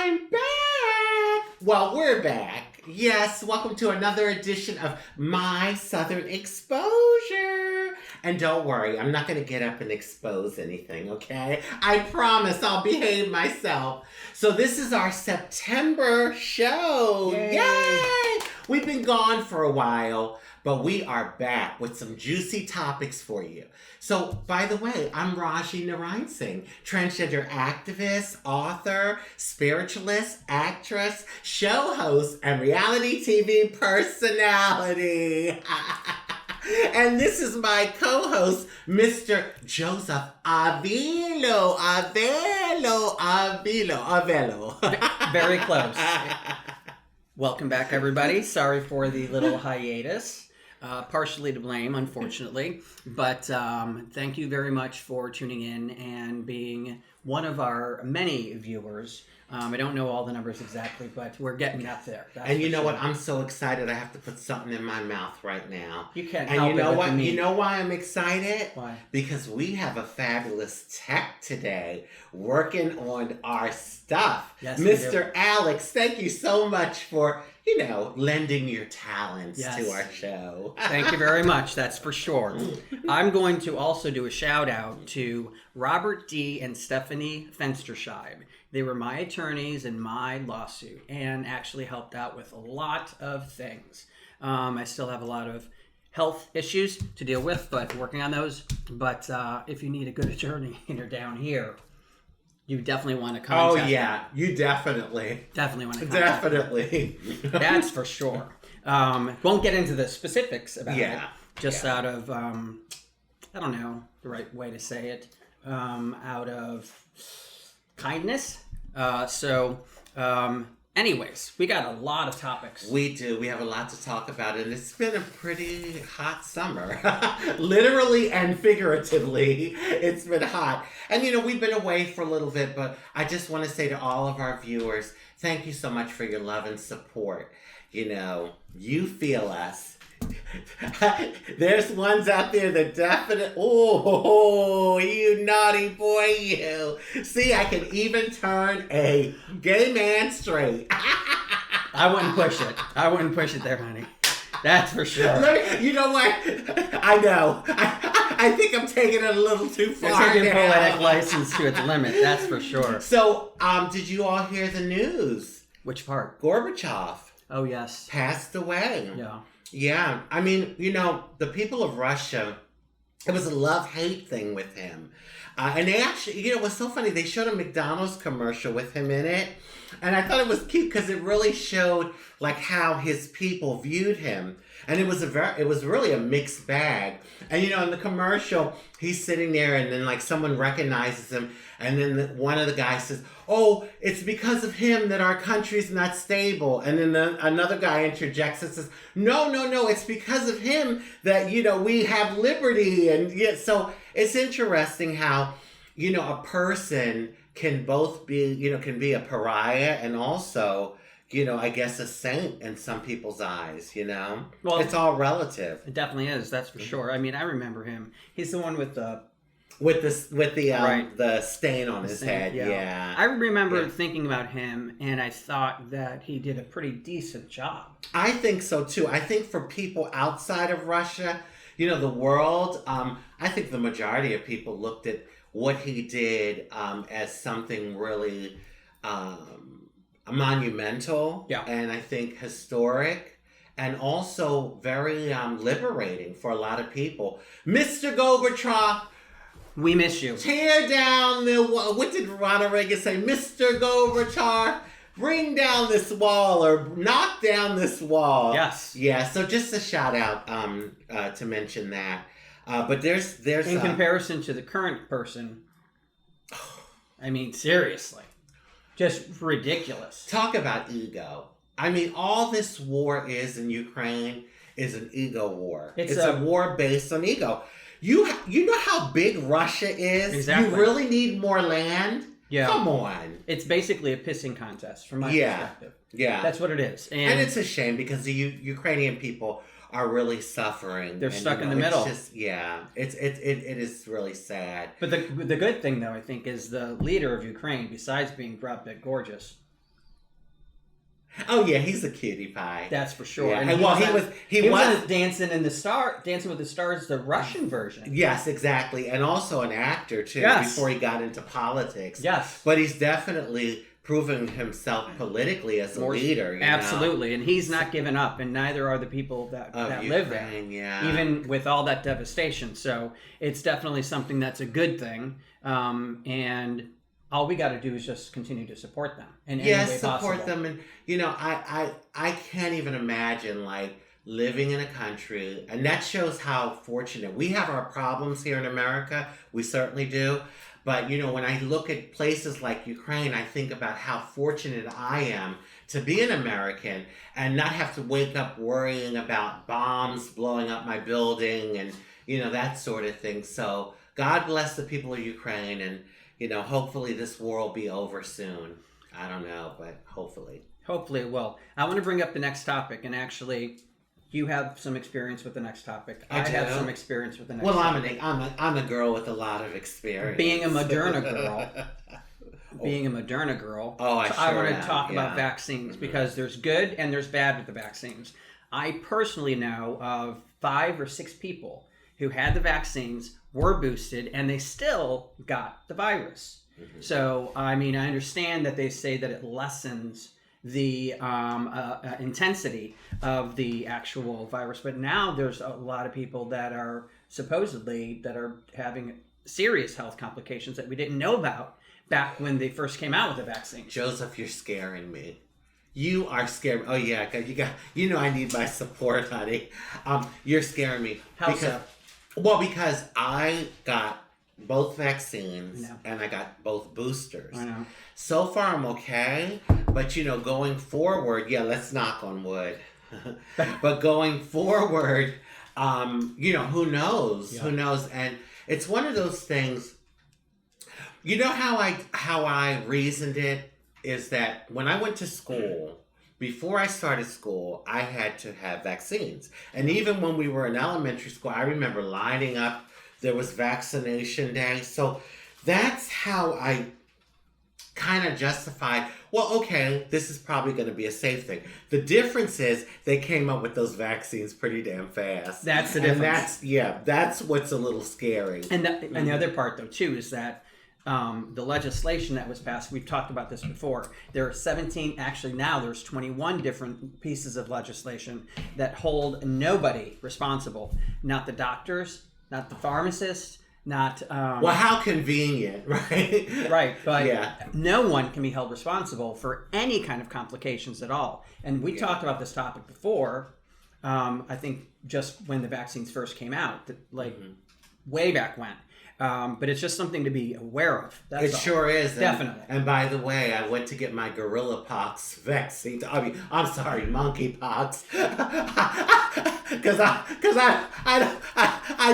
I'm back. Well, we're back. Yes, welcome to another edition of My Southern Exposure. And don't worry, I'm not going to get up and expose anything, okay? I promise I'll behave myself. So this is our September show. Yay! We've been gone for a while, but we are back with some juicy topics for you. So, by the way, I'm Raji Narayan Singh, transgender activist, author, spiritualist, actress, show host, and reality TV personality. And this is my co-host, Mr. Joseph Avilo. Very close. Welcome back, everybody. Sorry for the little hiatus. Partially to blame, unfortunately. But thank you very much for tuning in and being one of our many viewers. I don't know all the numbers exactly, but we're getting up there. And you know what? I'm so excited. I have to put something in my mouth right now. You can't and help you know it what? with me. You know why I'm excited? Why? Because we have a fabulous tech today working on our stuff. Yes, Mr. Alex, thank you so much for, lending your talents to our show. Thank you very much. That's for sure. I'm going to also do a shout out to Robert D. and Stephanie Fensterscheib. They were my attorneys in my lawsuit and actually helped out with a lot of things. I still have a lot of health issues to deal with, but working on those. But if you need a good attorney and you're down here, you definitely want to contact them. You definitely. Definitely want to contact them. That's for sure. Won't get into the specifics about it. Just out of, I don't know the right way to say it, out of kindness. Anyways, we got a lot of topics. We do. We have a lot to talk about, and it's been a pretty hot summer. Literally and figuratively, it's been hot. And, we've been away for a little bit, but I just want to say to all of our viewers, thank you so much for your love and support. You feel us. There's ones out there that definitely, you naughty boy, you. See, I can even turn a gay man straight. I wouldn't push it. I wouldn't push it there, honey. That's for sure. You know what? I know. I think I'm taking it a little too far. You're taking poetic license to its limit. That's for sure. So, did you all hear the news? Which part? Gorbachev. Oh, yes. Passed away. Yeah. Yeah, I mean, the people of Russia, it was a love-hate thing with him. And they actually, it was so funny, they showed a McDonald's commercial with him in it. And I thought it was cute because it really showed, how his people viewed him. And it was really a mixed bag. And, in the commercial, he's sitting there and then, someone recognizes him. And then one of the guys says, oh, it's because of him that our country's not stable. And then another guy interjects and says, no, it's because of him that, we have liberty. And so it's interesting how, a person can both be, can be a pariah and also, I guess a saint in some people's eyes, Well, it's all relative. It definitely is, that's for sure. I mean, I remember him. He's the one with the stain on his head. Yeah. I remember thinking about him, and I thought that he did a pretty decent job. I think so too. I think for people outside of Russia, the world, I think the majority of people looked at what he did as something really monumental, and I think historic. And also very liberating for a lot of people. Mr. Gorbachev, we miss you. Tear down what did Ronald Reagan say? Mr. Gorbachev, bring down this wall or knock down this wall. Yes. Yeah, so just a shout out to mention that. But there's in comparison to the current person, I mean, seriously. Just ridiculous. Talk about ego. I mean, all this war is in Ukraine is an ego war. It's a war based on ego. You know how big Russia is? Exactly. You really need more land? Yeah. Come on. It's basically a pissing contest from my perspective. Yeah. That's what it is. And it's a shame because the Ukrainian people are really suffering. They're stuck in the middle. It's just, it is really sad. But the good thing, though, I think, is the leader of Ukraine, besides being brought back gorgeous, Oh yeah, he's a cutie pie. That's for sure. Yeah. And And well, he was in Dancing with the Stars, the Russian version. Yes, exactly, and also an actor too. Yes. Before he got into politics. Yes. But he's definitely proven himself politically as a leader. You Absolutely, know? And he's not given up, and neither are the people that live there. Yeah. Even with all that devastation. So it's definitely something that's a good thing, and all we got to do is just continue to support them in any way support possible. them. And I can't even imagine like living in a country, and that shows how fortunate we have. Our problems here in America, we certainly do, but when I look at places like Ukraine, I think about how fortunate I am to be an American and not have to wake up worrying about bombs blowing up my building and that sort of thing. So God bless the people of Ukraine, and hopefully this war will be over soon. I don't know, but hopefully. Hopefully it will. I want to bring up the next topic, and actually, you have some experience with the next topic. I have some experience with the next topic. Well, I'm a girl with a lot of experience. Being a Moderna girl. Oh, I want to talk about vaccines because there's good and there's bad with the vaccines. I personally know of 5 or 6 people who had the vaccines, were boosted, and they still got the virus. Mm-hmm. So, I mean, I understand that they say that it lessens the intensity of the actual virus, but now there's a lot of people that are having serious health complications that we didn't know about back when they first came out with the vaccine. Joseph, you're scaring me. You are scaring. Oh yeah, I need my support, honey. You're scaring me. How so? Well, because I got both vaccines and I got both boosters. I know. So far, I'm okay. But going forward, let's knock on wood. But going forward, who knows? Yeah. Who knows? And it's one of those things. You know how I reasoned it is that when I went to school, before I started school, I had to have vaccines. And even when we were in elementary school, I remember lining up. There was vaccination day. So that's how I kind of justified, well, okay, this is probably going to be a safe thing. The difference is they came up with those vaccines pretty damn fast. That's the difference. And that's what's a little scary. And the other part, though, too, is that the legislation that was passed, we've talked about this before, there are 17, actually now there's 21 different pieces of legislation that hold nobody responsible. Not the doctors, not the pharmacists, not... well, how convenient, right? Right, but no one can be held responsible for any kind of complications at all. And we talked about this topic before, I think just when the vaccines first came out, way back when. But it's just something to be aware of. That's all. Sure is. Definitely. And by the way, I went to get my gorilla pox vaccine. I'm sorry, monkey pox. Because I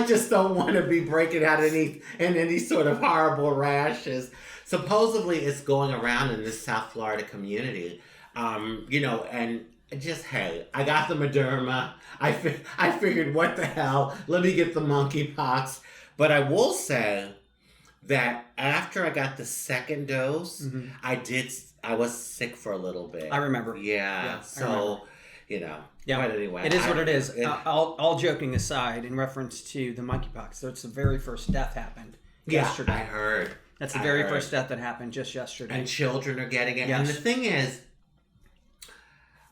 just don't want to be breaking out in any sort of horrible rashes. Supposedly it's going around in this South Florida community. And just, hey, I got the Moderna. I figured, what the hell? Let me get the monkey pox. But I will say that after I got the second dose, I was sick for a little bit. I remember. Yeah. So, Yeah. But anyway. It is what it is. All joking aside, in reference to the monkeypox, that's the very first death happened yesterday. I heard. That's the very first death that happened just yesterday. And children are getting it. Yes. And the thing is,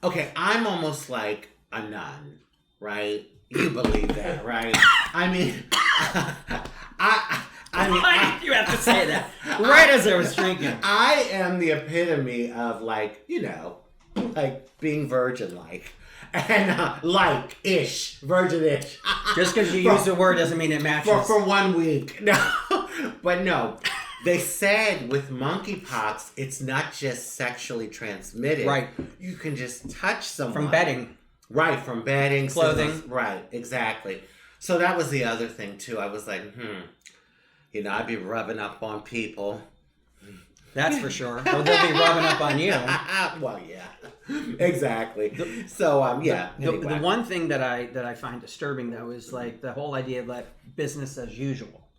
okay, I'm almost like a nun, right? You believe that, right? I mean... Why did you have to say that? Right as I was drinking. I am the epitome of being virgin-like. And like-ish, virgin-ish. Just because you use the word doesn't mean it matches. For 1 week. No. But no. They said with monkeypox, it's not just sexually transmitted. Right. You can just touch someone. From bedding. Right, from bedding. Clothing. Right, exactly. So that was the other thing, too. I was like, I'd be rubbing up on people. That's for sure. Or they'll be rubbing up on you. Well, yeah. Exactly. Anyway. The one thing that I find disturbing, though, is the whole idea of business as usual.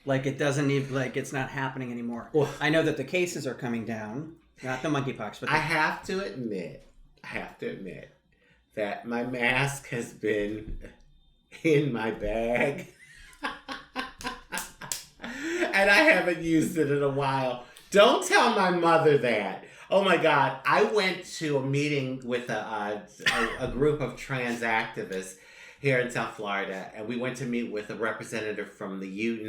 Like it doesn't even, it's not happening anymore. Well, I know that the cases are coming down. Not the monkeypox, but I have to admit that my mask has been in my bag. And I haven't used it in a while. Don't tell my mother that. Oh my God. I went to a meeting with a group of trans activists here in South Florida, and we went to meet with a representative from the UN,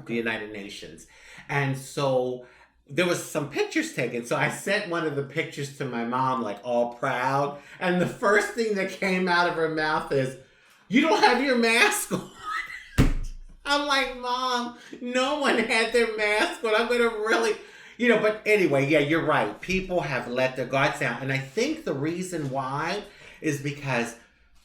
the United Nations. And so there was some pictures taken. So I sent one of the pictures to my mom, like all proud. And the first thing that came out of her mouth is, "You don't have your mask on." I'm like, Mom, no one had their mask on. I'm going to really, but anyway, yeah, you're right. People have let their guards down. And I think the reason why is because,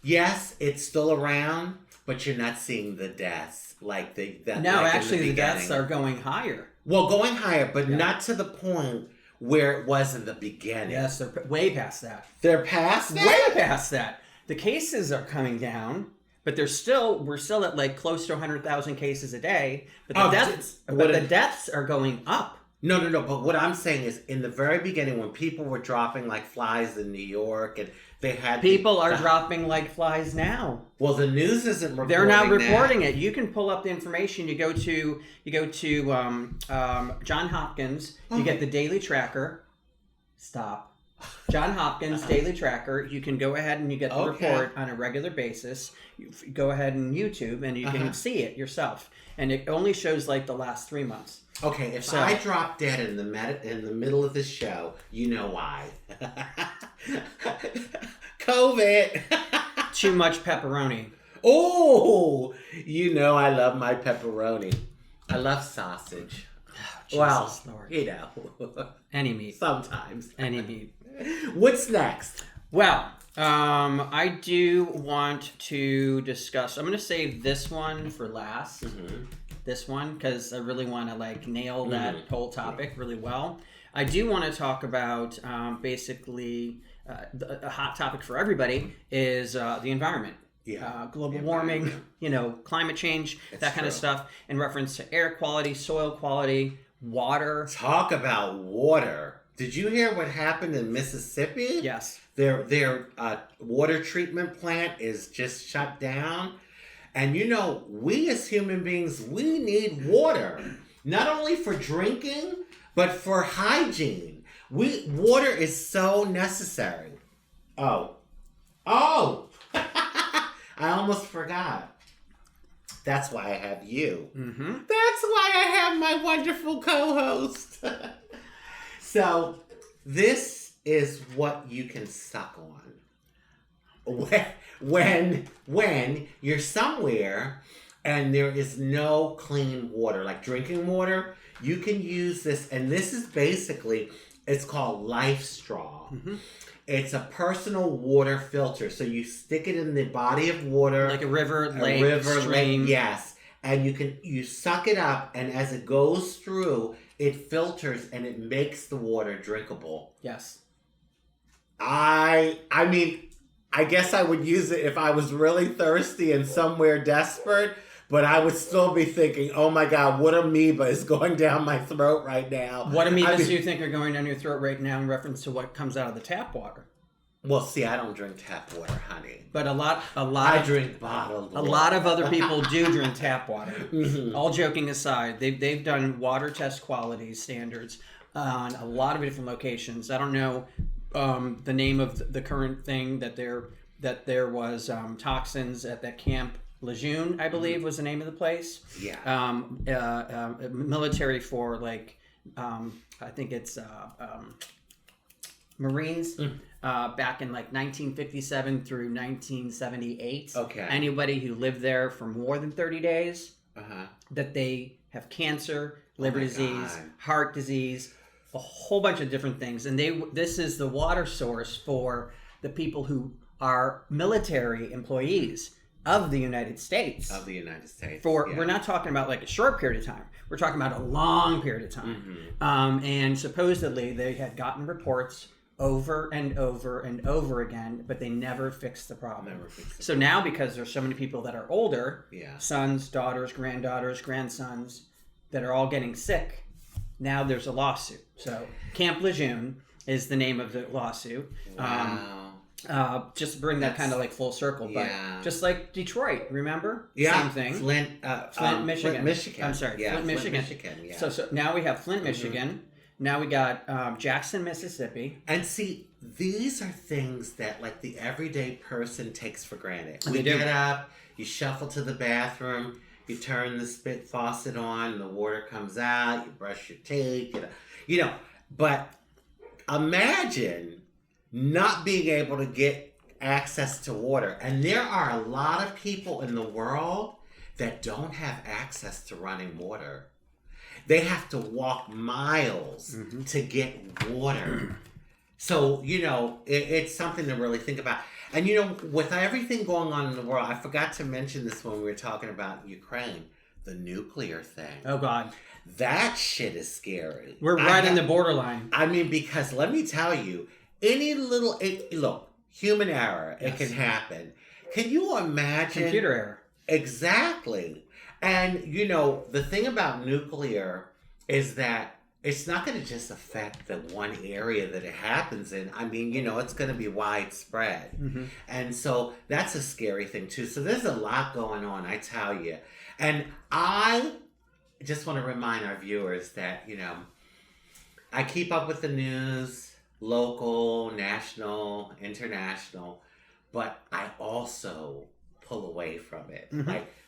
yes, it's still around, but you're not seeing the deaths like the deaths are going higher. Well, going higher, but not to the point where it was in the beginning. Yes, they're way past that. They're past that? Way past that. The cases are coming down. But we're still at like close to 100,000 cases a day. But the deaths are going up. No. But what I'm saying is, in the very beginning, when people were dropping like flies in New York, and they had people are dropping like flies now. Well, the news isn't reporting. They're not reporting it. You can pull up the information. You go to John Hopkins. You get the Daily Tracker. Stop. John Hopkins Daily Tracker. You can go ahead and you get the report on a regular basis. You go ahead and YouTube and you can see it yourself. And it only shows like the last 3 months. Okay, if I drop dead in the middle of this show, you know why. COVID. Too much pepperoni. Oh, I love my pepperoni. I love sausage. Oh, Jesus Lord. Any meat. Sometimes. Any meat. What's next? Well, I do want to discuss. I'm going to save this one for last. Mm-hmm. This one, because I really want to nail that whole topic really well. I do want to talk about basically a hot topic for everybody is the environment. Yeah. Global warming, climate change, that kind of stuff in reference to air quality, soil quality, water. Talk about water. Did you hear what happened in Mississippi? Yes. Their water treatment plant is just shut down. And we as human beings, we need water. Not only for drinking, but for hygiene. Water is so necessary. Oh. I almost forgot. That's why I have you. Mm-hmm. That's why I have my wonderful co-host. So, this is what you can suck on. When you're somewhere and there is no clean water, like drinking water, you can use this. And this is basically, it's called Life Straw. Mm-hmm. It's a personal water filter. So you stick it in the body of water. Like a river, stream. Lake, yes. And you suck it up, and as it goes through, it filters and it makes the water drinkable. Yes. I mean, I guess I would use it if I was really thirsty and somewhere desperate, but I would still be thinking, oh my God, what amoeba is going down my throat right now? What amoebas do you think are going down your throat right now in reference to what comes out of the tap water? Well, see, I don't drink tap water, honey. But I drink bottled water. A lot of other people do drink tap water. Mm-hmm. All joking aside, they've done water test quality standards on a lot of different locations. I don't know the name of the current thing that there was toxins at that Camp Lejeune, I believe was the name of the place. Yeah. Military for I think it's Marines. Back in 1957 through 1978. Okay. Anybody who lived there for more than 30 days, that they have cancer, liver disease, heart disease, a whole bunch of different things. And this is the water source for the people who are military employees of the United States. We're not talking about a short period of time. We're talking about a long period of time. Mm-hmm. And supposedly they had gotten reports over and over and over again, but they never fixed the problem. So now, because there's so many people that are older, sons, daughters, granddaughters, grandsons, that are all getting sick, Now there's a lawsuit. So Camp Lejeune is the name of the lawsuit. Wow. Just to bring that kind of like full circle, but just like Detroit, remember? Yeah. Same thing. Flint, Michigan. Flint, Michigan. I'm sorry, Yeah, Flint, Michigan. Yeah. So now we have Flint, Michigan. Now we got Jackson, Mississippi. And see, these are things that like the everyday person takes for granted. They We do. get up, you shuffle to the bathroom, you turn the spit faucet on, and the water comes out, you brush your teeth, but imagine not being able to get access to water. And there are a lot of people in the world that don't have access to running water. They have to walk miles to get water. So, it's something to really think about. And, with everything going on in the world, I forgot to mention this when we were talking about Ukraine, the nuclear thing. Oh, God. That shit is scary. We're right in the borderline. I mean, because let me tell you, look, human error, it can happen. Can you imagine? Computer error. Exactly. And, the thing about nuclear is that it's not going to just affect the one area that it happens in. I mean, it's going to be widespread. Mm-hmm. And so that's a scary thing, too. So there's a lot going on, I tell you. And I just want to remind our viewers that, I keep up with the news, local, national, international, but I also pull away from it.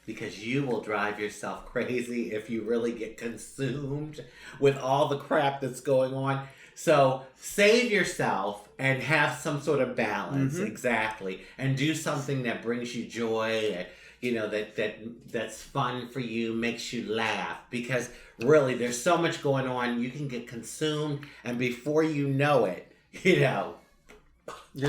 Because you will drive yourself crazy if you really get consumed with all the crap that's going on. So save yourself and have some sort of balance, exactly, and do something that brings you joy, that's fun for you, makes you laugh. Because really, there's so much going on, you can get consumed, and before you know it, you're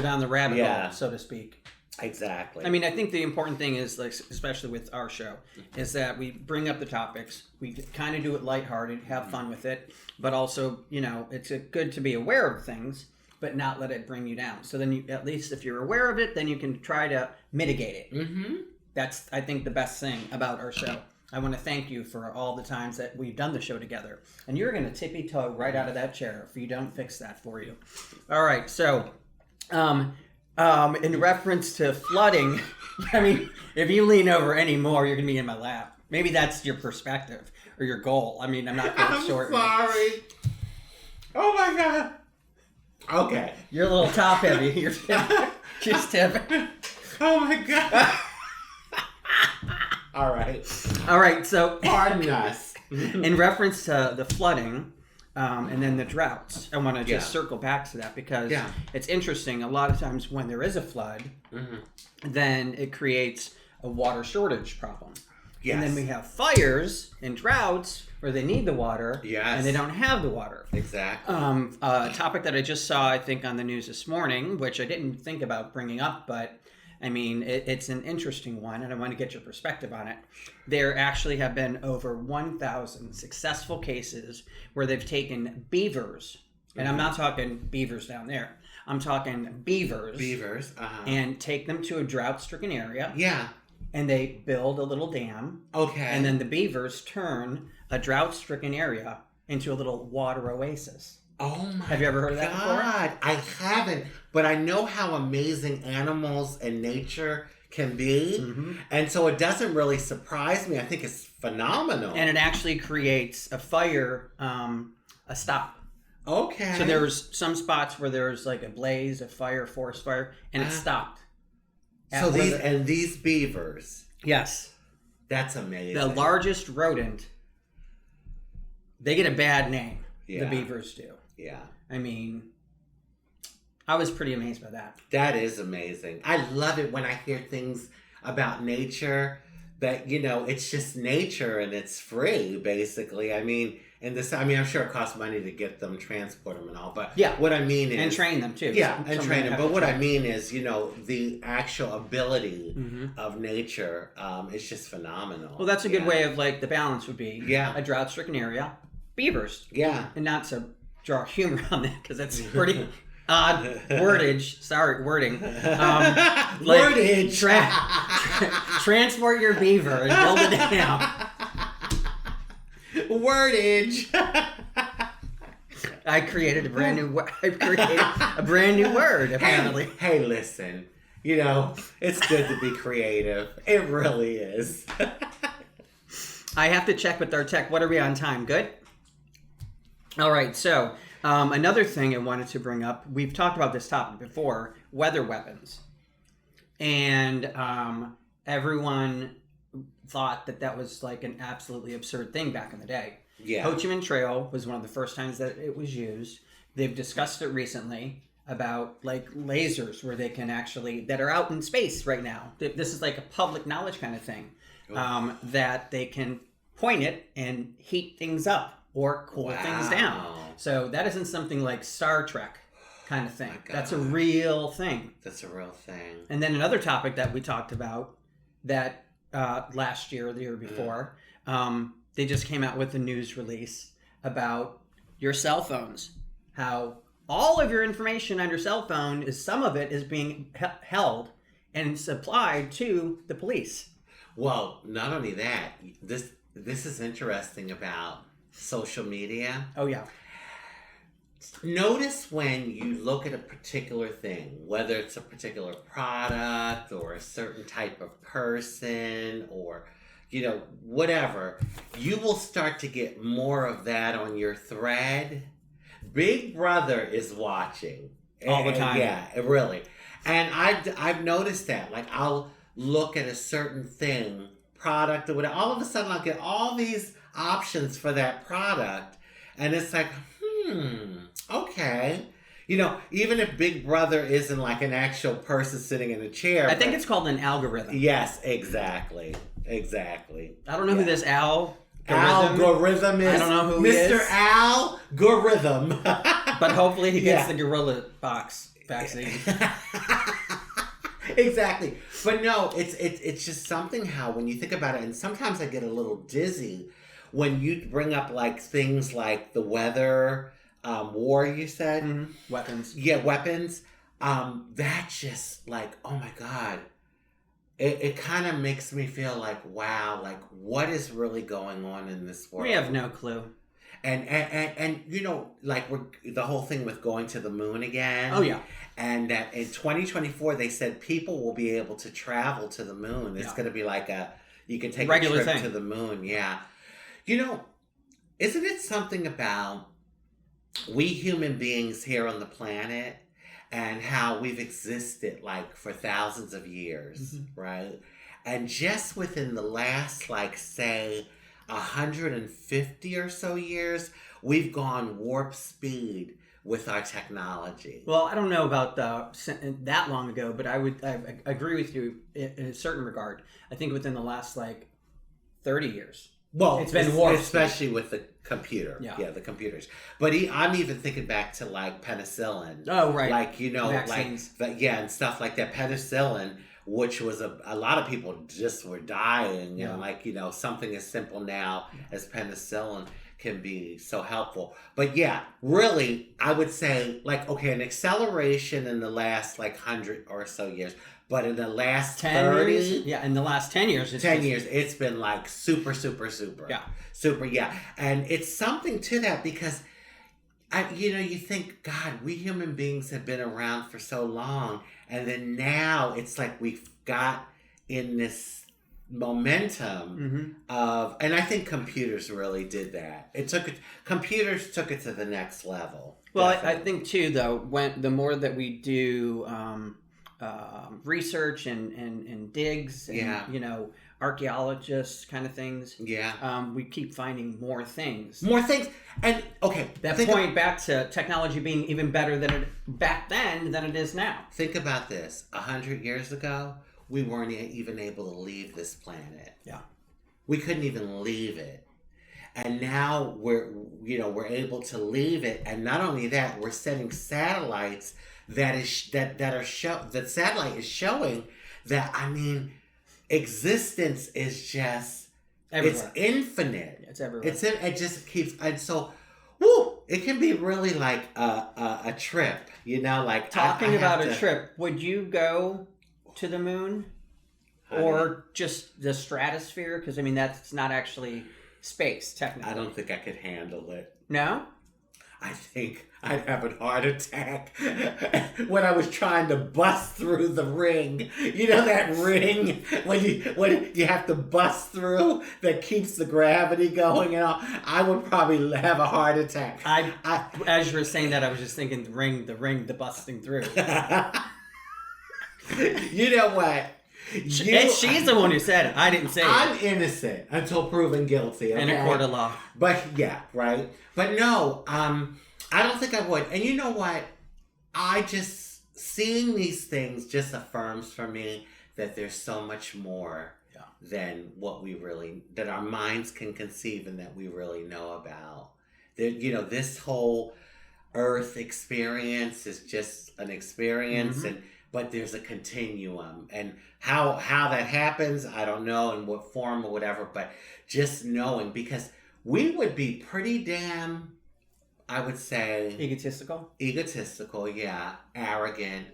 down the rabbit hole, so to speak. Exactly. I mean, I think the important thing is, like, especially with our show, is that we bring up the topics. We kind of do it lighthearted, have fun with it, but also, it's good to be aware of things, but not let it bring you down. So then, at least if you're aware of it, then you can try to mitigate it. Mm-hmm. That's, I think, the best thing about our show. I want to thank you for all the times that we've done the show together. And you're going to tippy-toe right out of that chair if you don't fix that for you. All right, so... in reference to flooding, I mean, if you lean over any more, you're going to be in my lap. Maybe that's your perspective or your goal. I mean, I'm not going to shorten. I'm sorry. Oh my God. Okay. You're a little top heavy. You're just tipping. Oh my God. All right. So, pardon us. In reference to the flooding, and then the droughts, I want to just circle back to that because it's interesting. A lot of times when there is a flood, then it creates a water shortage problem. Yes. And then we have fires and droughts where they need the water and they don't have the water. Exactly. A topic that I just saw, I think, on the news this morning, which I didn't think about bringing up, but I mean, it's an interesting one, and I want to get your perspective on it. There actually have been over 1,000 successful cases where they've taken beavers, and I'm not talking beavers down there. I'm talking beavers. And take them to a drought-stricken area. Yeah. And they build a little dam. Okay. And then the beavers turn a drought-stricken area into a little water oasis. Oh my God. Have you ever heard of that before? I haven't, but I know how amazing animals and nature can be. Mm-hmm. And so it doesn't really surprise me. I think it's phenomenal. And it actually creates a fire, a stop. Okay. So there's some spots where there's like a blaze, a fire, forest fire, and it stopped. So these beavers. Yes. That's amazing. The largest rodent, they get a bad name. Yeah. The beavers do. Yeah. I mean, I was pretty amazed by that. That is amazing. I love it when I hear things about nature that, it's just nature and it's free, basically. I mean, I'm sure it costs money to get them, transport them and all, but what I mean is... And train them, too. Yeah, and train them. But what I mean is, the actual ability of nature is just phenomenal. Well, that's a good way of, the balance would be a drought-stricken area, beavers. Yeah. And not to draw humor on that, because that's pretty odd wordage. Sorry, wording. Wordage. Transport your beaver and build a dam. Wordage. I created a brand new. I created a brand new word. Apparently. Hey, listen. You know, it's good to be creative. It really is. I have to check with our tech. What are we on time? Good? All right. So, another thing I wanted to bring up, we've talked about this topic before, weather weapons. And everyone thought that was like an absolutely absurd thing back in the day. Yeah. Ho Chi Minh Trail was one of the first times that it was used. They've discussed it recently about like lasers where they can actually, that are out in space right now. This is like a public knowledge kind of thing. That they can point it and heat things up or cool things down. So that isn't something like Star Trek kind of thing. That's a real thing. That's a real thing. And then another topic that we talked about that last year or the year before, they just came out with a news release about your cell phones. How all of your information on your cell phone is, some of it is being held and supplied to the police. Well, not only that, this is interesting about social media. Oh, yeah. Notice when you look at a particular thing, whether it's a particular product or a certain type of person or, you know, whatever, you will start to get more of that on your thread. Big Brother is watching. All the time. Yeah, really. And I've noticed that. Like, I'll look at a certain thing, product or whatever, all of a sudden I'll get all these options for that product. And it's like, okay. You know, even if Big Brother isn't like an actual person sitting in a chair. I think it's called an algorithm. Yes, exactly. Exactly. I don't know who this algorithm is. I don't know who he is. Mr. Algorithm. But hopefully he gets the gorilla box vaccine. Exactly. But no, it's just something how when you think about it, and sometimes I get a little dizzy when you bring up like things like the weather, war, you said? Mm-hmm. Weapons. Yeah, weapons. That just like, oh my God. It kind of makes me feel like, wow, like what is really going on in this world? We have no clue. And you know, like the whole thing with going to the moon again. Oh, yeah. And that in 2024, they said people will be able to travel to the moon. It's going to be like you can take regular a trip thing to the moon. Yeah. You know, isn't it something about we human beings here on the planet and how we've existed like for thousands of years, right? And just within the last, like, say, 150 or so years, we've gone warp speed with our technology. Well, I don't know about that long ago, but I agree with you in a certain regard. I think within the last like 30 years. Well, it's been warp especially with the computer. Yeah, the computers. But I'm even thinking back to like penicillin. Oh, right. Like, you know, vaccines. like and stuff like that. Penicillin, which was a lot of people just were dying, and like, you know, something as simple now as penicillin can be so helpful. But yeah, really, I would say like, okay, an acceleration in the last like 100 or so years, but in the last 30 years, in the last 10 years, it's been like super, yeah. And it's something to that because you think, God, we human beings have been around for so long, and then now it's like we've got in this momentum of, and I think computers really did that. Computers took it to the next level. Well, I think too, though, when the more that we do research and digs, and, you know, archaeologists kind of things. Yeah. We keep finding more things. And okay, that point back to technology being even better back then than it is now. Think about this. 100 years ago, we weren't even able to leave this planet. Yeah. We couldn't even leave it. And now we're able to leave it, and not only that, we're sending satellites that satellite is showing that, I mean, existence is just everywhere. It's infinite. It's everywhere. It just keeps, and so it can be really like a trip, you know, like talking about a trip. Would you go to the moon or just the stratosphere? Because I mean, that's not actually space technically. I don't think I could handle it. No? I think I'd have a heart attack when I was trying to bust through the ring. You know that ring when you have to bust through that keeps the gravity going and all? I would probably have a heart attack. As you were saying that, I was just thinking the ring, the busting through. You know what? She's the one who said it. I didn't say it. I'm innocent until proven guilty. Okay? In a court of law. But yeah, right. But no, I don't think I would. And you know what? I just seeing these things just affirms for me that there's so much more than what that our minds can conceive and that we really know about. That this whole Earth experience is just an experience, but there's a continuum, and how that happens, I don't know, in what form or whatever. But just knowing, because we would be pretty damn, I would say, egotistical, yeah, arrogant,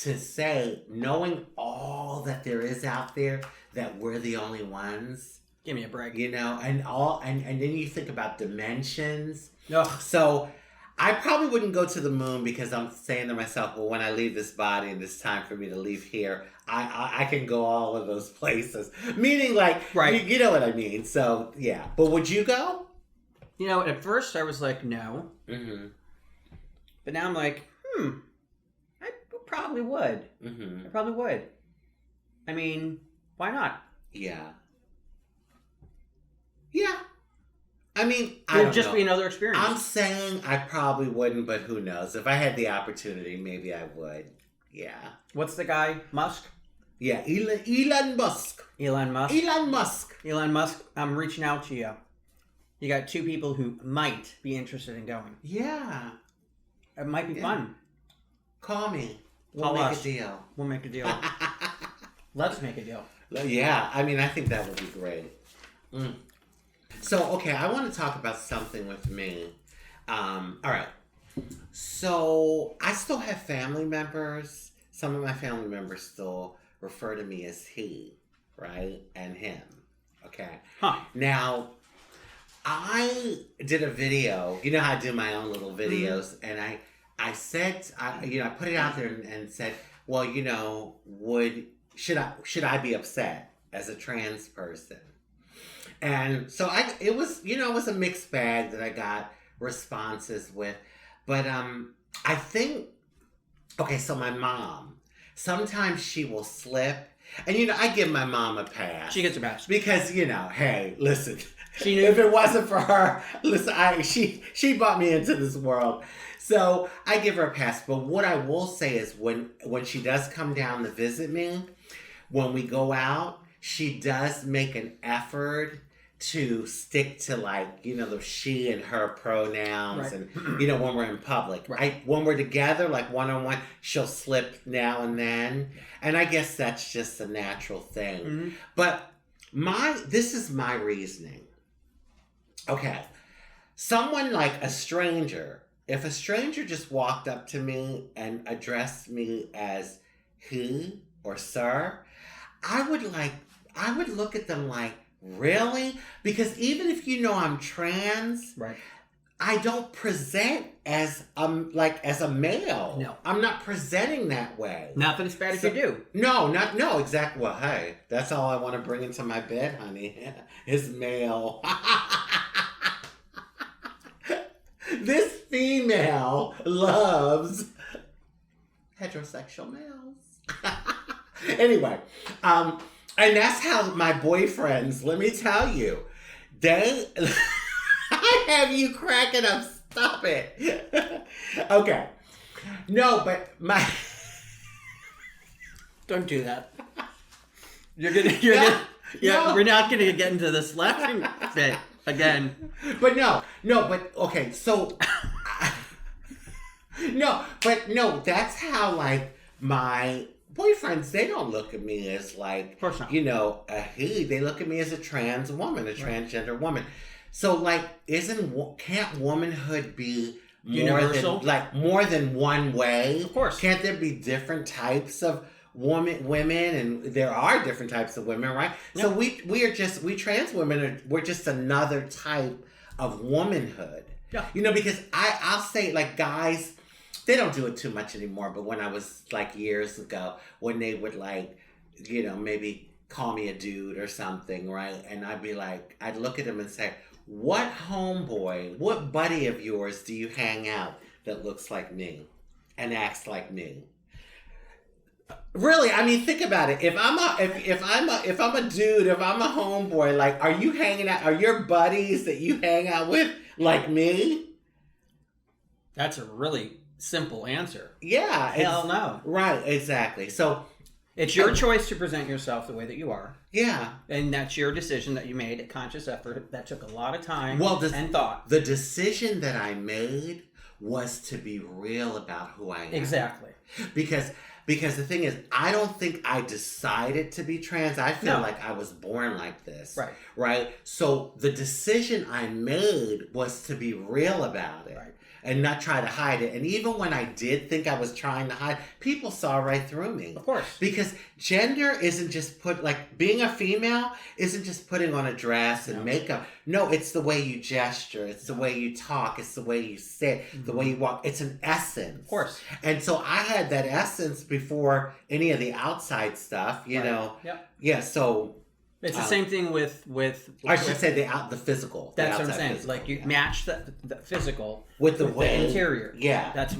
to say, knowing all that there is out there, that we're the only ones. Give me a break. And then you think about dimensions. Ugh. So I probably wouldn't go to the moon, because I'm saying to myself, well, when I leave this body and it's time for me to leave here, I can go all of those places. Meaning, like, right. You know what I mean? So, yeah. But would you go? At first I was like, no. Mm-hmm. But now I'm like, I probably would. Mm-hmm. I probably would. I mean, why not? Yeah. Yeah. I mean, it would just be another experience. I'm saying I probably wouldn't, but who knows? If I had the opportunity, maybe I would. Yeah. What's the guy? Musk? Yeah, Elon Musk. Elon Musk. Elon Musk. Elon Musk, I'm reaching out to you. You got 2 people who might be interested in going. Yeah. It might be fun. Call me. We'll make a deal. We'll make a deal. Let's make a deal. Yeah, I mean, I think that would be great. So, okay, I want to talk about something with me. All right. So, I still have family members. Some of my family members still refer to me as he, right? And him. Okay. Huh. Now, I did a video. You know how I do my own little videos? And I said, I put it out there and said, well, should I be upset as a trans person? And so it was a mixed bag that I got responses with. But I think, okay, so my mom, sometimes she will slip. And, I give my mom a pass. She gets a pass. Because, hey, listen, she knew. If it wasn't for her, listen, she brought me into this world. So I give her a pass. But what I will say is when she does come down to visit me, when we go out, she does make an effort to stick to, like, the she and her pronouns. Right. And, when we're in public. Right. When we're together, like one-on-one, she'll slip now and then. And I guess that's just a natural thing. Mm-hmm. But this is my reasoning. Okay. Someone like a stranger, if a stranger just walked up to me and addressed me as he or sir, I would look at them like, really? Because even if I'm trans, right, I don't present as a male. No. I'm not presenting that way. Not that it's bad if you do. No, exactly. Well, hey, that's all I want to bring into my bed, honey, is male. This female loves heterosexual males. Anyway, and that's how my boyfriends, let me tell you, they, I have you cracking up. Stop it. Okay. No, but don't do that. We're not gonna get into this laughing bit again. But okay, so that's how, like, my boyfriends, they don't look at me as, like, of course not. A he. They look at me as a trans woman, a transgender woman. So, like, can't womanhood be universal? More than one way? Of course. Can't there be different types of women? And there are different types of women, right? Yep. So we trans women we're just another type of womanhood. Yeah. You know, because I'll say, like, guys, they don't do it too much anymore, but when I was, like, years ago, when they would, like, you know, maybe call me a dude or something, right? And I'd be like, I'd look at them and say, what homeboy, what buddy of yours do you hang out that looks like me and acts like me? Really, I mean, think about it. If I'm a dude, if I'm a homeboy, like, are you hanging out? Are your buddies that you hang out with like me? That's a really simple answer. Yeah. Hell no. Right, exactly. So it's your choice to present yourself the way that you are. Yeah. And that's your decision that you made, a conscious effort that took a lot of time and thought. The decision that I made was to be real about who I am. Exactly. Because the thing is, I don't think I decided to be trans. I feel like I was born like this. Right. Right? So the decision I made was to be real about it. Right. And not try to hide it. And even when I did think I was trying to hide, people saw right through me. Of course. Because gender isn't just being a female isn't just putting on a dress and makeup. No, it's the way you gesture. It's the way you talk. It's the way you sit, the way you walk. It's an essence. Of course. And so I had that essence before any of the outside stuff, you know. Yep. Yeah, so... It's the same thing with I should say the physical. That's what I'm saying. Physical, like you match the physical with the interior. Yeah, that's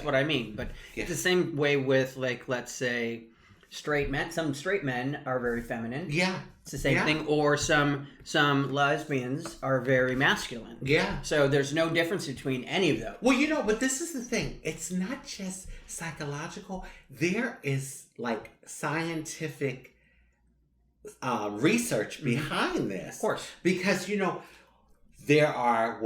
what I mean. But it's the same way with, like, let's say straight men. Some straight men are very feminine. Yeah, it's the same thing. Or some lesbians are very masculine. Yeah. So there's no difference between any of those. Well, you know, but this is the thing. It's not just psychological. There is, like, scientific research behind this. Of course. Because, you know, there are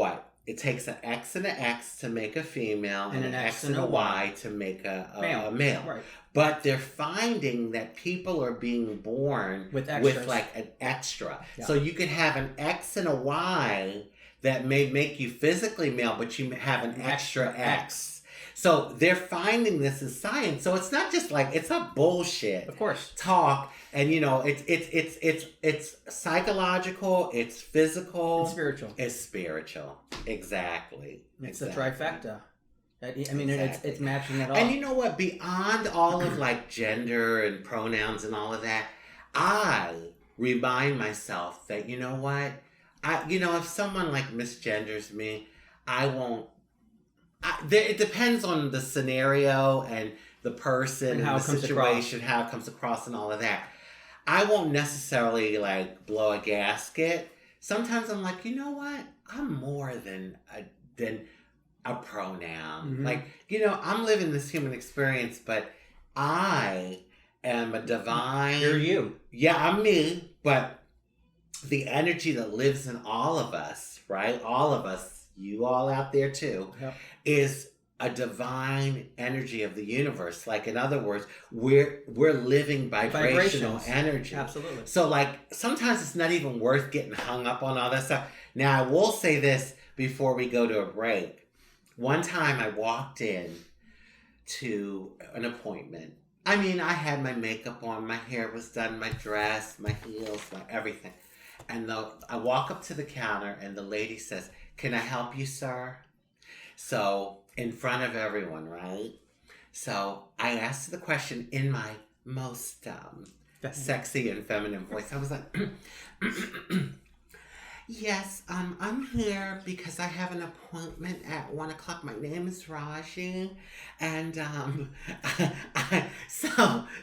it takes an X and an X to make a female and an X and a Y to make a male. Right. But they're finding that people are being born with like an extra. Yeah. So you could have an X and a Y that may make you physically male, but you have an extra X. So they're finding this in science. So it's not just like, it's not bullshit. Of course. Talk. And, you know, it's psychological, it's physical. It's spiritual. It's spiritual. Exactly. It's the trifecta. I mean, exactly. it's matching it all. And you know what? Beyond all of, like, gender and pronouns and all of that, I remind myself that, you know what? If someone, like, misgenders me, I won't. It depends on the scenario and the person and the situation, how it comes across and all of that. I won't necessarily, like, blow a gasket. Sometimes I'm like, you know what? I'm more than a pronoun. Mm-hmm. Like, you know, I'm living this human experience, but I am a divine... You're you. Yeah, I'm me, but the energy that lives in all of us, right? All of us, you all out there too, is a divine energy of the universe. Like, in other words, we're living vibrational energy. Absolutely. So, like, sometimes it's not even worth getting hung up on all that stuff. Now, I will say this before we go to a break. One time I walked in to an appointment. I mean, I had my makeup on, my hair was done, my dress, my heels, my everything. And I walk up to the counter and the lady says, "Can I help you, sir?" So, in front of everyone, right? So, I asked the question in my most sexy and feminine voice. I was like, "Yes, I'm here because I have an appointment at 1 o'clock. My name is Raji." And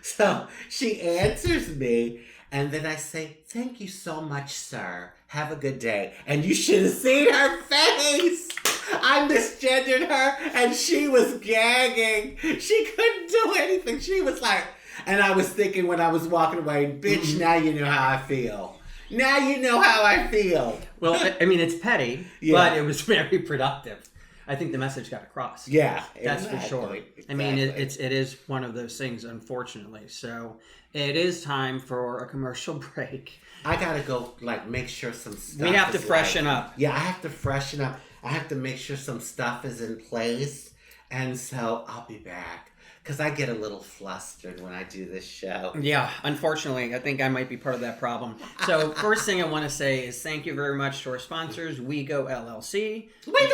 so she answers me. And then I say, "Thank you so much, sir. Have a good day." And you should have seen her face. I misgendered her and she was gagging. She couldn't do anything. She was like, and I was thinking when I was walking away, bitch, now you know how I feel. Now you know how I feel. Well, I mean, it's petty, but it was very productive. I think the message got across. Yeah, that's for sure. Exactly. I mean, it is one of those things, unfortunately. So it is time for a commercial break. I gotta go, like, make sure some stuff. We have to freshen up. Yeah, I have to freshen up. I have to make sure some stuff is in place, And so I'll be back because I get a little flustered when I do this show. Yeah, unfortunately, I think I might be part of that problem. So first thing I want to say is thank you very much to our sponsors, WeGo LLC. WeGo!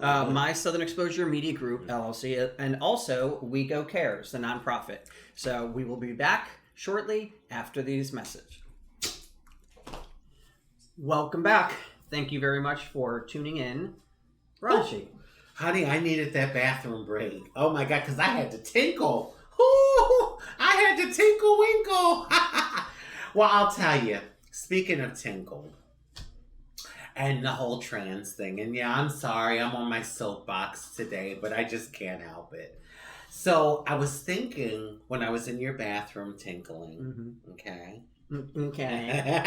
My Southern Exposure Media Group LLC, and also WeGo Cares, the nonprofit. So we will be back shortly after these messages. Welcome back. Thank you very much for tuning in. Raji. Honey, I needed that bathroom break. Oh my God, because I had to tinkle. Ooh, I had to tinkle winkle. Well, I'll tell you, speaking of tinkle and the whole trans thing, and yeah, I'm sorry, I'm on my soapbox today, but I just can't help it. So I was thinking when I was in your bathroom tinkling, okay? Okay.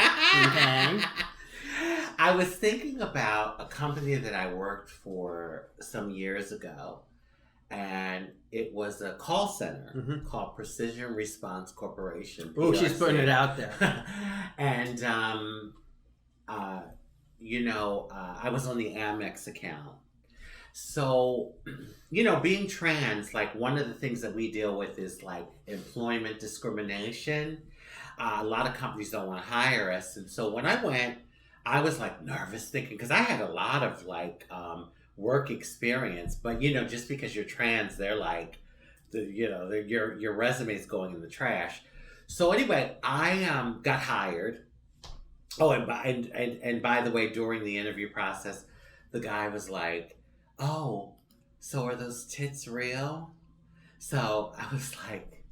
I was thinking about a company that I worked for some years ago, and it was a call center called Precision Response Corporation. Oh, she's putting it out there. And, I was on the Amex account. So, being trans, like one of the things that we deal with is like employment discrimination. A lot of companies don't want to hire us. And so when I went, I was like nervous thinking, because I had a lot of like work experience, but just because you're trans, they're like, your resume is going in the trash. So anyway, I got hired. Oh, and by the way, during the interview process, the guy was like, "Oh, so are those tits real?" So I was like,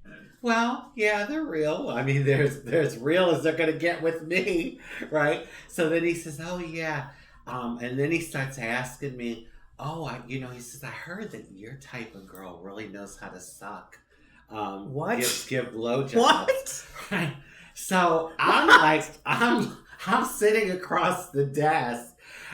well, yeah, they're real. I mean, they're as real as they're going to get with me, right? So then he says, oh, yeah. And then he starts asking me, he says, I heard that your type of girl really knows how to suck. What? Give blowjobs. What? Right. So I'm like, I'm sitting across the desk.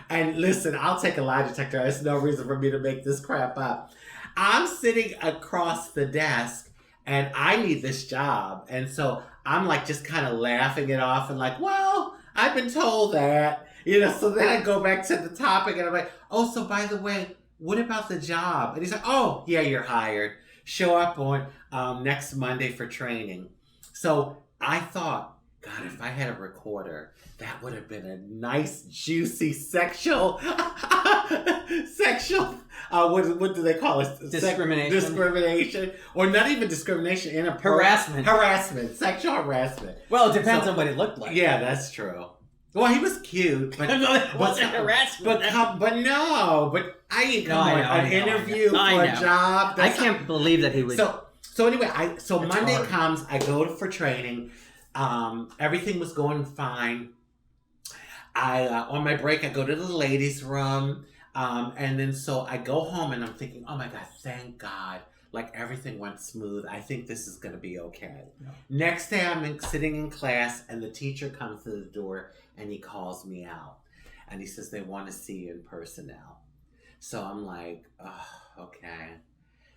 And listen, I'll take a lie detector. There's no reason for me to make this crap up. I'm sitting across the desk. And I need this job. And so I'm like just kind of laughing it off and like, well, I've been told that. So then I go back to the topic and I'm like, oh, so by the way, what about the job? And he's like, oh, yeah, you're hired. Show up on next Monday for training. So I thought, God, if I had a recorder, that would have been a nice, juicy sexual, what do they call it? Discrimination. Or not even discrimination. Harassment. Sexual harassment. Well, it depends on what he looked like. Yeah, that's true. Well, he was cute. But, it wasn't harassment. But I ain't come on an interview for a job. I can't believe that he would. So anyway, Monday comes, I go for training. Everything was going fine. On my break, I go to the ladies' room. And then so I go home and I'm thinking, oh my God, thank God. Like everything went smooth. I think this is going to be okay. Yeah. Next day I'm sitting in class and the teacher comes to the door and he calls me out. And he says, they want to see you in person now. So I'm like, oh, okay.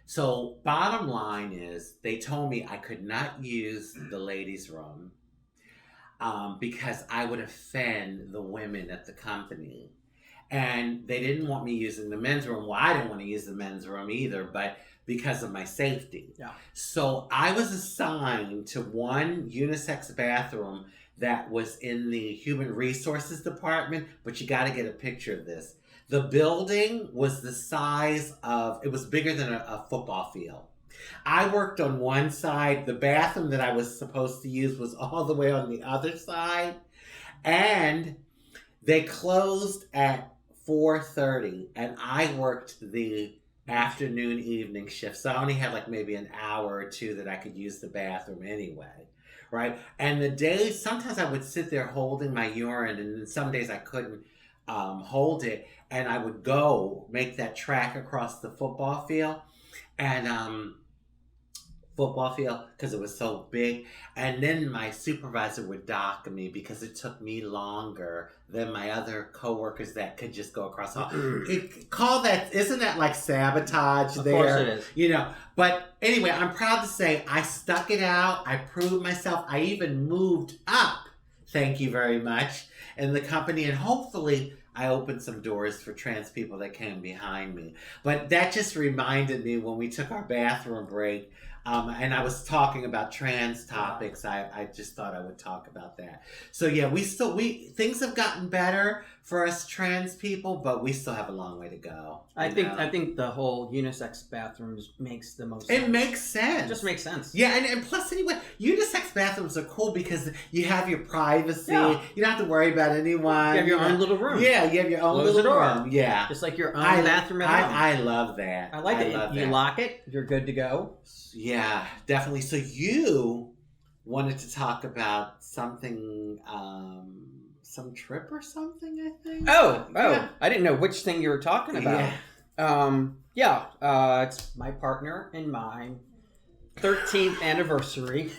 So bottom line is they told me I could not use the ladies' room because I would offend the women at the company. And they didn't want me using the men's room. Well, I didn't want to use the men's room either, but because of my safety. Yeah. So I was assigned to one unisex bathroom that was in the human resources department, but you got to get a picture of this. The building was the size of, it was bigger than a football field. I worked on one side. The bathroom that I was supposed to use was all the way on the other side. And they closed at 4:30, and I worked the afternoon evening shift. So I only had like maybe an hour or two that I could use the bathroom anyway, right? And the days, sometimes I would sit there holding my urine, and then some days I couldn't hold it, and I would go make that track across the football field, and because it was so big. And then my supervisor would dock me because it took me longer than my other coworkers that could just go across. Isn't that like sabotage there? Of course it is. But anyway, I'm proud to say I stuck it out. I proved myself. I even moved up. Thank you very much. In the company, and hopefully I opened some doors for trans people that came behind me. But that just reminded me when we took our bathroom break, and I was talking about trans topics. I just thought I would talk about that. So yeah, we things have gotten better for us trans people, but we still have a long way to go. I think the whole unisex bathrooms makes the most sense. It makes sense. It just makes sense. Yeah, and plus anyway, unisex bathrooms are cool because you have your privacy. Yeah. You don't have to worry about anyone. You have your own little room. Yeah, you have your own Close little the door. room. Yeah. Just like your own bathroom at home. I love that. I like it. You lock it, you're good to go. Yeah, definitely. So you wanted to talk about something, some trip or something, I think? Oh, Yeah. I didn't know which thing you were talking about. Yeah. It's my partner and mine 13th anniversary.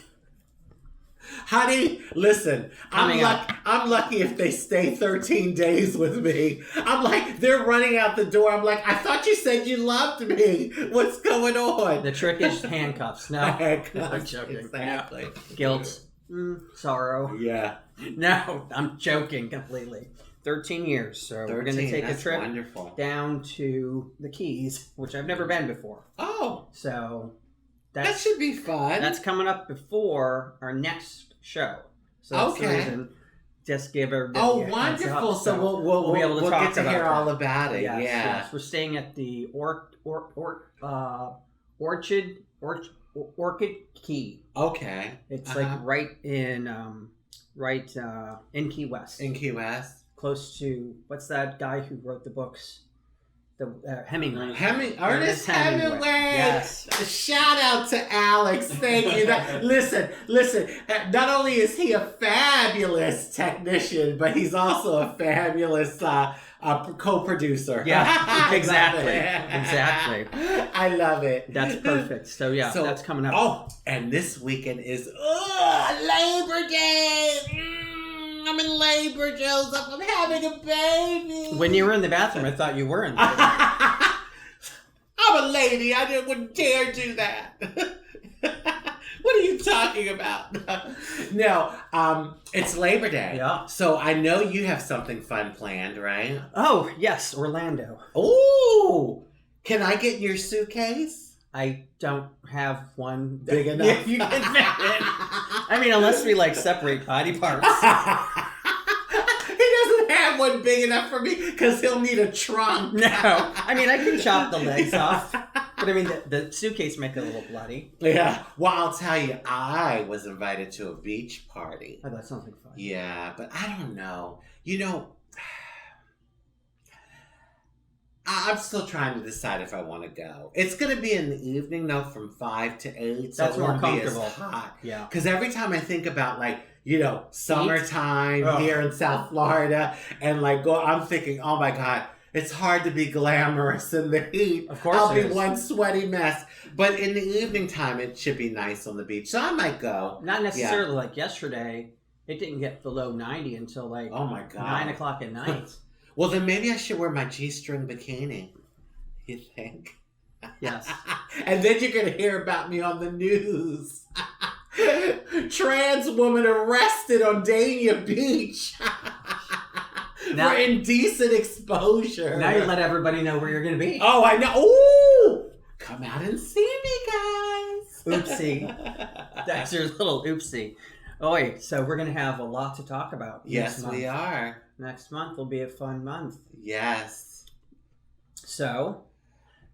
Honey, listen, Coming up. I'm lucky if they stay 13 days with me. I'm like, they're running out the door. I'm like, I thought you said you loved me. What's going on? The trick is handcuffs. No, I'm Handcuffs, joking. exactly. No. Guilt, sorrow. Yeah. No, I'm joking completely. 13 years, so we're going to take a trip wonderful. down to the Keys, which I've never been before. Oh, So that should be fun. that's coming up before our next show. So that's the Okay. reason. Just give everybody. Oh, a heads wonderful! up. So we'll be able to we'll talk get to about hear that. all about it. Yes, Yeah. yes. We're staying at the Orchid Key. Okay. It's like right in Key West, In Key West. close to what's that guy who wrote the books? The Hemingway. Ernest Hemingway. Yes. Shout out to Alex. Thank you. Listen. Not only is he a fabulous technician, but he's also a fabulous co-producer. Yeah, I exactly. love it. Exactly. I love it. That's perfect. So yeah, that's coming up. Oh, and this weekend is Labor Day. I'm in labor, Joseph. I'm having a baby. When you were in the bathroom, I thought you were in the bathroom. I'm a lady. I wouldn't dare do that. What are you talking about? No, it's Labor Day. Yeah. So I know you have something fun planned, right? Oh, yes, Orlando. Ooh. Can I get in your suitcase? I don't have one Big enough. Yeah, you can fit in. I mean, unless we like separate body parts. He doesn't have one big enough for me because he'll need a trunk. No, I mean I can chop the legs off, but I mean the suitcase might get a little bloody. Yeah. Well, I'll tell you, I was invited to a beach party. Oh, that sounds like fun. Yeah, but I don't know. You know, I'm still trying to decide if I want to go. It's going to be in the evening, though, from 5 to 8. So That's it more won't be as comfortable. hot. Yeah. Because every time I think about, like, you know, summertime here in South Florida, and like, I'm thinking, oh my God, it's hard to be glamorous in the heat. Of course I'll it be is. one sweaty mess. But in the evening time, it should be nice on the beach. So I might go. Not necessarily like yesterday. It didn't get below 90 until like Oh my God. 9 o'clock at night. Well, then maybe I should wear my G-string bikini. You think? Yes. And then you're going to hear about me on the news. Trans woman arrested on Dania Beach Now- for indecent exposure. Now you let everybody know where you're going to be. Oh, I know. Ooh! Come out and see me, guys. Oopsie. That's your little oopsie. Oh, wait. So we're going to have a lot to talk about. Yes, next month. we are. Next month will be a fun month. Yes. So,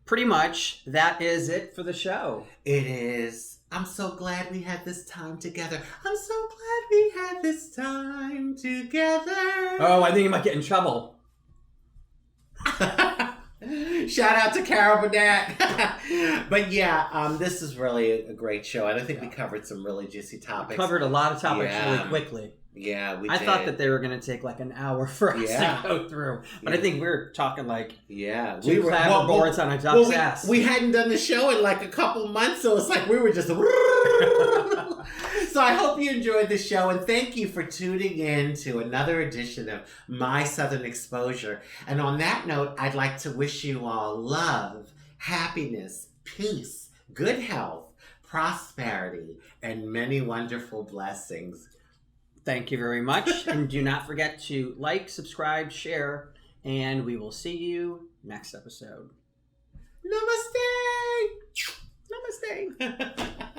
pretty much, that is it for the show. It is. I'm so glad we had this time together. I'm so glad we had this time together. Oh, I think you might get in trouble. Shout out to Carol Burnett. But yeah, this is really a great show. And I think we covered some really juicy topics. Covered a lot of topics Yeah. really quickly. Yeah, we I did. thought that they were going to take like an hour for us Yeah. to go through. But Yeah. I think we're talking like Yeah. two clapper boards on a duck's ass. We hadn't done the show in like a couple months, so it's like we were just... So I hope you enjoyed the show, and thank you for tuning in to another edition of My Southern Exposure. And on that note, I'd like to wish you all love, happiness, peace, good health, prosperity, and many wonderful blessings. Thank you very much. And do not forget to like, subscribe, share, And we will see you next episode. Namaste! Namaste.